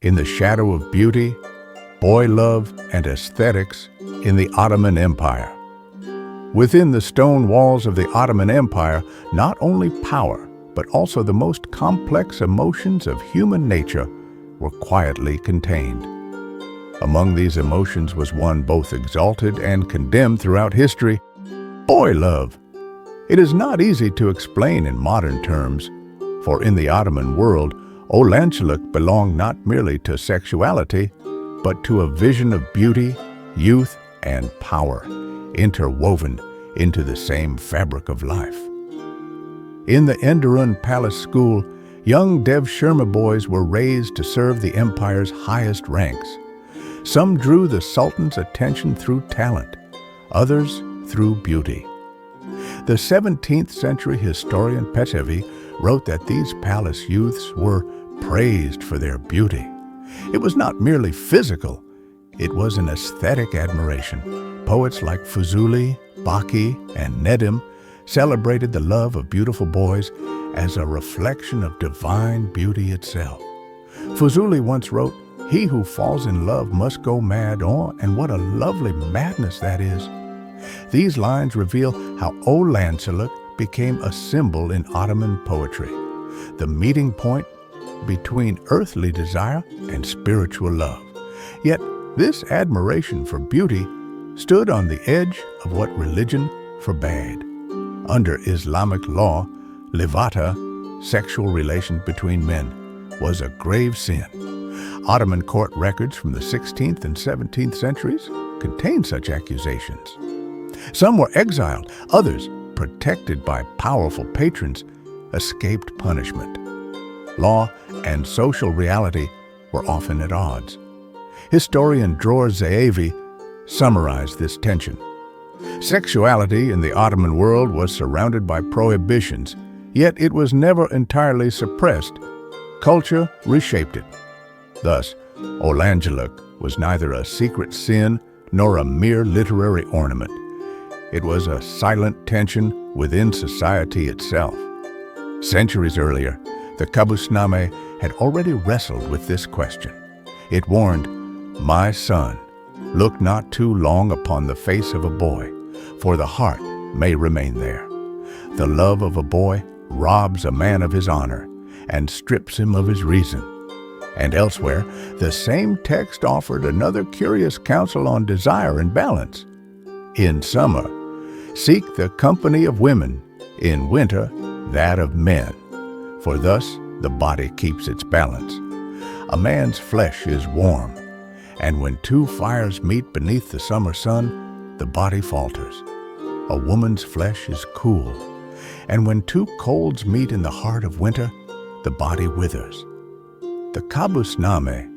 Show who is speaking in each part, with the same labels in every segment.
Speaker 1: in the shadow of beauty, boy love, and aesthetics in the Ottoman Empire. Within the stone walls of the Ottoman Empire, not only power, but also the most complex emotions of human nature were quietly contained. Among these emotions was one both exalted and condemned throughout history: boy love. It is not easy to explain in modern terms, for in the Ottoman world, olançılık belonged not merely to sexuality, but to a vision of beauty, youth, and power, interwoven into the same fabric of life. In the Enderun Palace School, young Devshirme boys were raised to serve the empire's highest ranks. Some drew the Sultan's attention through talent, others through beauty. The 17th century historian Peçevi wrote that these palace youths were praised for their beauty. It was not merely physical, it was an aesthetic admiration. Poets like Fuzuli, Baki, and Nedim celebrated the love of beautiful boys as a reflection of divine beauty itself. Fuzuli once wrote, "He who falls in love must go mad," and what a lovely madness that is. These lines reveal how olançılık became a symbol in Ottoman poetry, the meeting point between earthly desire and spiritual love. Yet this admiration for beauty stood on the edge of what religion forbade. Under Islamic law, livata, sexual relations between men, was a grave sin. Ottoman court records from the 16th and 17th centuries contain such accusations. Some were exiled, others, protected by powerful patrons, escaped punishment. Law and social reality were often at odds. Historian Dror Zeevi summarized this tension. Sexuality in the Ottoman world was surrounded by prohibitions, yet it was never entirely suppressed. Culture reshaped it. Thus, olançılık was neither a secret sin nor a mere literary ornament. It was a silent tension within society itself. Centuries earlier, the Kabusname had already wrestled with this question. It warned, "My son, look not too long upon the face of a boy, for the heart may remain there. The love of a boy robs a man of his honor and strips him of his reason." And elsewhere, the same text offered another curious counsel on desire and balance. In summer, seek the company of women, in winter, that of men, for thus the body keeps its balance. A man's flesh is warm, and when two fires meet beneath the summer sun, the body falters. A woman's flesh is cool, and when two colds meet in the heart of winter, the body withers. The Kabusname,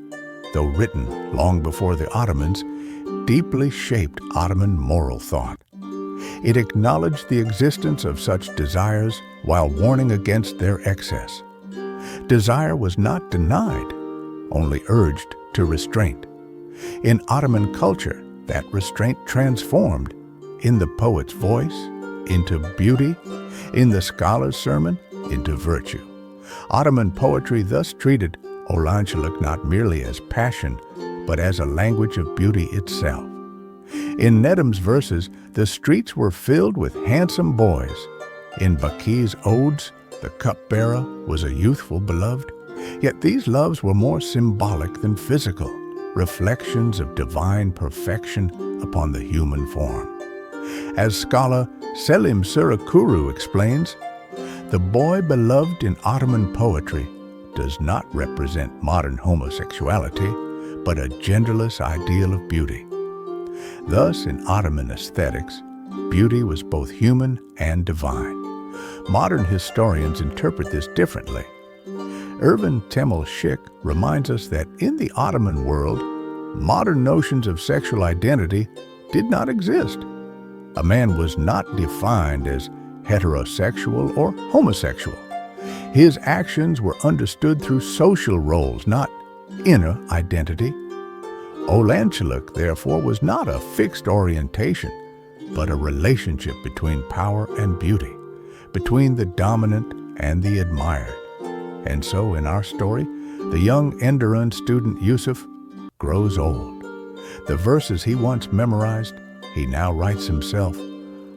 Speaker 1: though written long before the Ottomans, deeply shaped Ottoman moral thought. It acknowledged the existence of such desires while warning against their excess. Desire was not denied, only urged to restraint. In Ottoman culture, that restraint transformed in the poet's voice into beauty, in the scholar's sermon into virtue. Ottoman poetry thus treated olançılık not merely as passion, but as a language of beauty itself. In Nedim's verses, the streets were filled with handsome boys. In Baki's odes, the cupbearer was a youthful beloved. Yet these loves were more symbolic than physical, reflections of divine perfection upon the human form. As scholar Selim Surakuru explains, the boy beloved in Ottoman poetry does not represent modern homosexuality, but a genderless ideal of beauty. Thus, in Ottoman aesthetics, beauty was both human and divine. Modern historians interpret this differently. Ervin Temel Schick reminds us that in the Ottoman world, modern notions of sexual identity did not exist. A man was not defined as heterosexual or homosexual. His actions were understood through social roles, not inner identity. Olançılık, therefore, was not a fixed orientation, but a relationship between power and beauty, between the dominant and the admired. And so, in our story, the young Enderun student Yusuf grows old. The verses he once memorized, he now writes himself.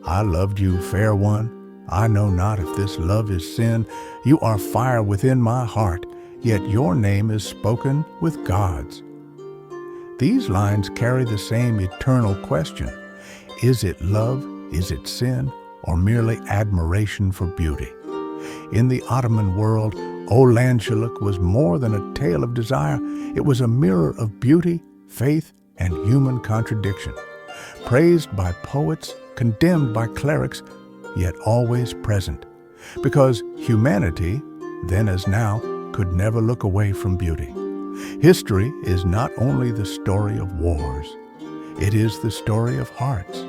Speaker 1: I loved you, fair one. I know not if this love is sin. You are fire within my heart, yet your name is spoken with God's. These lines carry the same eternal question. Is it love? Is it sin? Or merely admiration for beauty? In the Ottoman world, O Lanshuluk was more than a tale of desire. It was a mirror of beauty, faith, and human contradiction. Praised by poets, condemned by clerics, yet always present. Because humanity, then as now, could never look away from beauty. History is not only the story of wars, it is the story of hearts.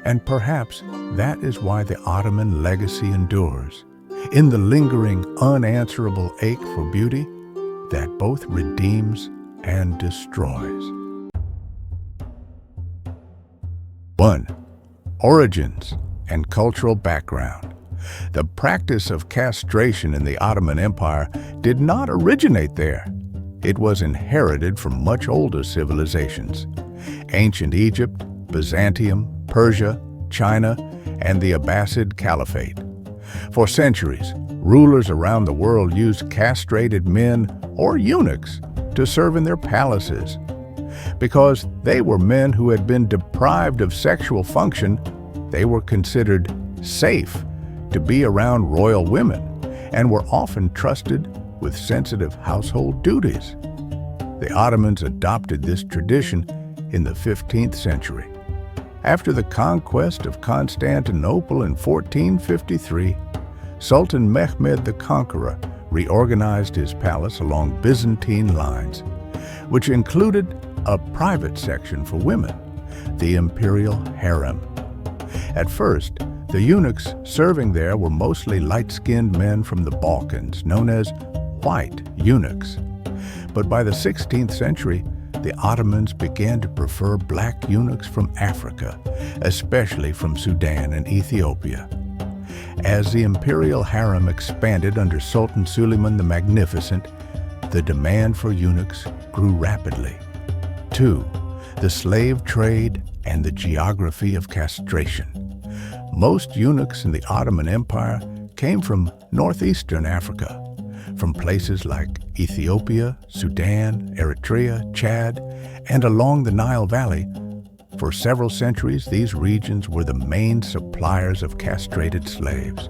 Speaker 1: And perhaps that is why the Ottoman legacy endures, in the lingering, unanswerable ache for beauty that both redeems and destroys. 1. Origins and cultural background. The practice of castration in the Ottoman Empire did not originate there. It was inherited from much older civilizations. Ancient Egypt, Byzantium, Persia, China, and the Abbasid Caliphate. For centuries, rulers around the world used castrated men or eunuchs to serve in their palaces. Because they were men who had been deprived of sexual function, they were considered safe to be around royal women and were often trusted with sensitive household duties. The Ottomans adopted this tradition in the 15th century. After the conquest of Constantinople in 1453, Sultan Mehmed the Conqueror reorganized his palace along Byzantine lines, which included a private section for women, the imperial harem. At first, the eunuchs serving there were mostly light-skinned men from the Balkans, known as white eunuchs. But by the 16th century, the Ottomans began to prefer black eunuchs from Africa, especially from Sudan and Ethiopia. As the imperial harem expanded under Sultan Suleiman the Magnificent, the demand for eunuchs grew rapidly. 2. The slave trade and the geography of castration. Most eunuchs in the Ottoman Empire came from northeastern Africa, from places like Ethiopia, Sudan, Eritrea, Chad, and along the Nile Valley. For several centuries, these regions were the main suppliers of castrated slaves.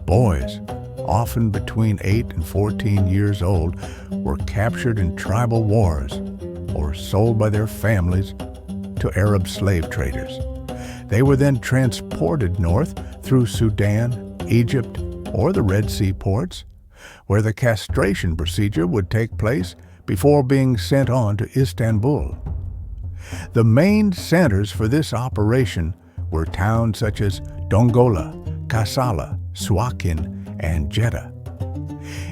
Speaker 1: Boys, often between 8 and 14 years old, were captured in tribal wars or sold by their families to Arab slave traders. They were then transported north through Sudan, Egypt, or the Red Sea ports, where the castration procedure would take place before being sent on to Istanbul. The main centers for this operation were towns such as Dongola, Kassala, Suakin, and Jeddah.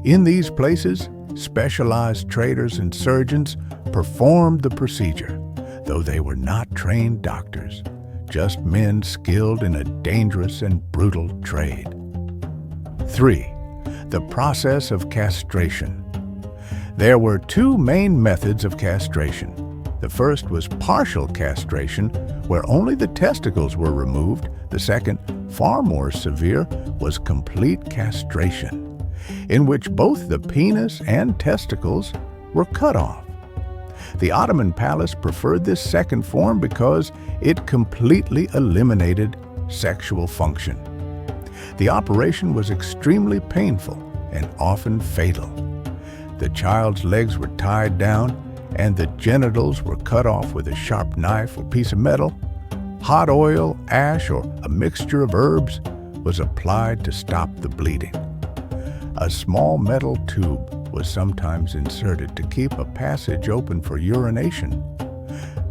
Speaker 1: In these places, specialized traders and surgeons performed the procedure, though they were not trained doctors, just men skilled in a dangerous and brutal trade. 3. The process of castration. There were two main methods of castration. The first was partial castration, where only the testicles were removed. The second, far more severe, was complete castration, in which both the penis and testicles were cut off. The Ottoman palace preferred this second form because it completely eliminated sexual function. The operation was extremely painful and often fatal. The child's legs were tied down and the genitals were cut off with a sharp knife or piece of metal. Hot oil, ash, or a mixture of herbs was applied to stop the bleeding. A small metal tube was sometimes inserted to keep a passage open for urination.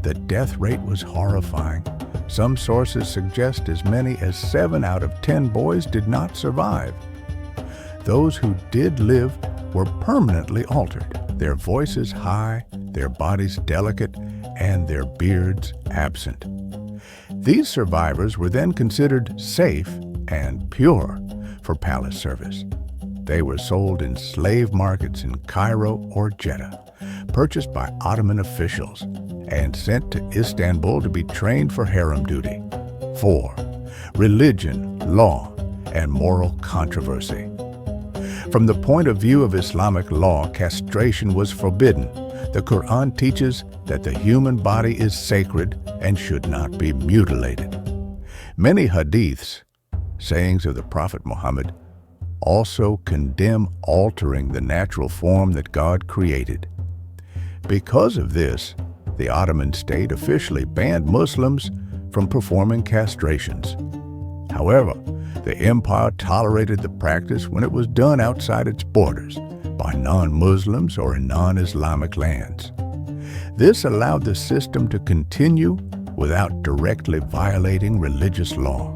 Speaker 1: The death rate was horrifying. Some sources suggest as many as 7 out of 10 boys did not survive. Those who did live were permanently altered, their voices high, their bodies delicate, and their beards absent. These survivors were then considered safe and pure for palace service. They were sold in slave markets in Cairo or Jeddah, purchased by Ottoman officials, and sent to Istanbul to be trained for harem duty. 4. Religion, law, and moral controversy. From the point of view of Islamic law, castration was forbidden. The Quran teaches that the human body is sacred and should not be mutilated. Many hadiths, sayings of the Prophet Muhammad, also condemn altering the natural form that God created. Because of this, the Ottoman state officially banned Muslims from performing castrations. However, the empire tolerated the practice when it was done outside its borders by non-Muslims or in non-Islamic lands. This allowed the system to continue without directly violating religious law.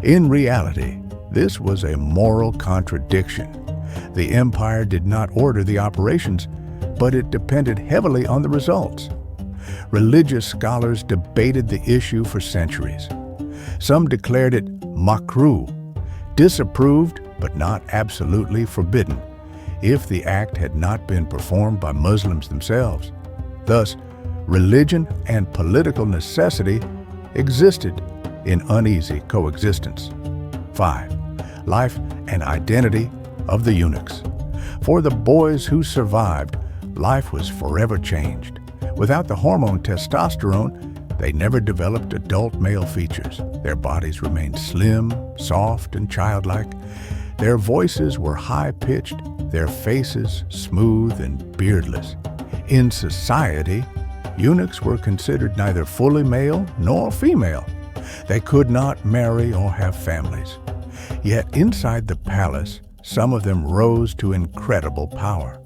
Speaker 1: In reality, this was a moral contradiction. The empire did not order the operations, but it depended heavily on the results. Religious scholars debated the issue for centuries. Some declared it makruh, disapproved but not absolutely forbidden, if the act had not been performed by Muslims themselves. Thus, religion and political necessity existed in uneasy coexistence. 5. Life and identity of the eunuchs. For the boys who survived, life was forever changed. Without the hormone testosterone, they never developed adult male features. Their bodies remained slim, soft, and childlike. Their voices were high-pitched, their faces smooth and beardless. In society, eunuchs were considered neither fully male nor female. They could not marry or have families. Yet inside the palace, some of them rose to incredible power.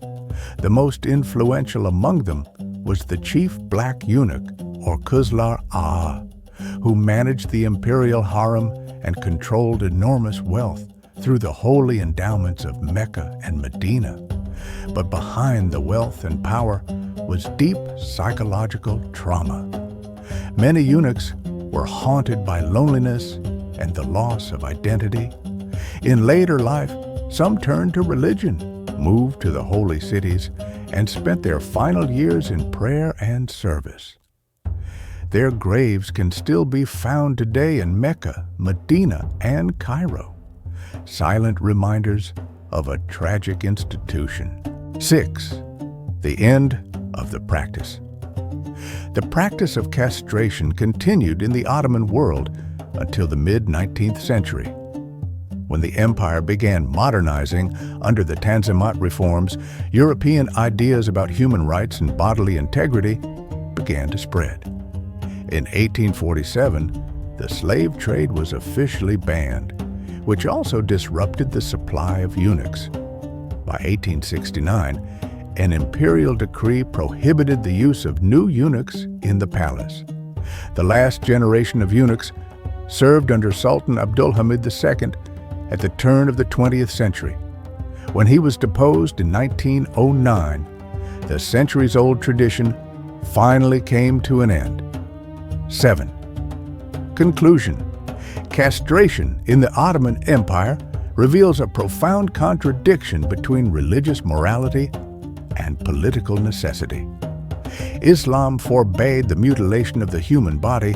Speaker 1: The most influential among them was the chief black eunuch, or Kuzlar Agha, who managed the imperial harem and controlled enormous wealth through the holy endowments of Mecca and Medina. But behind the wealth and power was deep psychological trauma. Many eunuchs were haunted by loneliness and the loss of identity. In later life, some turned to religion, moved to the holy cities, and spent their final years in prayer and service. Their graves can still be found today in Mecca, Medina, and Cairo, silent reminders of a tragic institution. 6. The end of the practice. The practice of castration continued in the Ottoman world until the mid-19th century. When the empire began modernizing under the Tanzimat reforms, European ideas about human rights and bodily integrity began to spread. In 1847, the slave trade was officially banned, which also disrupted the supply of eunuchs. By 1869, an imperial decree prohibited the use of new eunuchs in the palace. The last generation of eunuchs served under Sultan Abdulhamid II at the turn of the 20th century. When he was deposed in 1909, the centuries-old tradition finally came to an end. 7. Conclusion. Castration in the Ottoman Empire reveals a profound contradiction between religious morality and political necessity. Islam forbade the mutilation of the human body,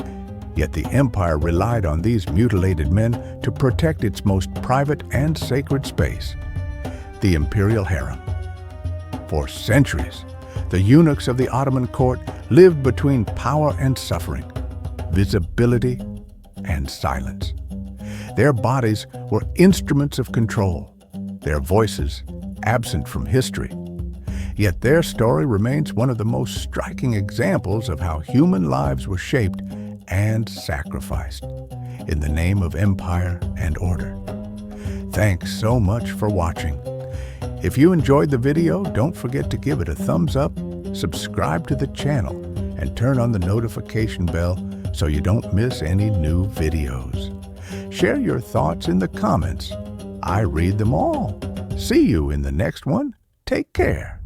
Speaker 1: yet the empire relied on these mutilated men to protect its most private and sacred space, the imperial harem. For centuries, the eunuchs of the Ottoman court lived between power and suffering, visibility and silence. Their bodies were instruments of control, their voices absent from history. Yet their story remains one of the most striking examples of how human lives were shaped and sacrificed in the name of empire and order. Thanks so much for watching. If you enjoyed the video, don't forget to give it a thumbs up, subscribe to the channel, and turn on the notification bell so you don't miss any new videos. Share your thoughts in the comments. I read them all. See you in the next one. Take care.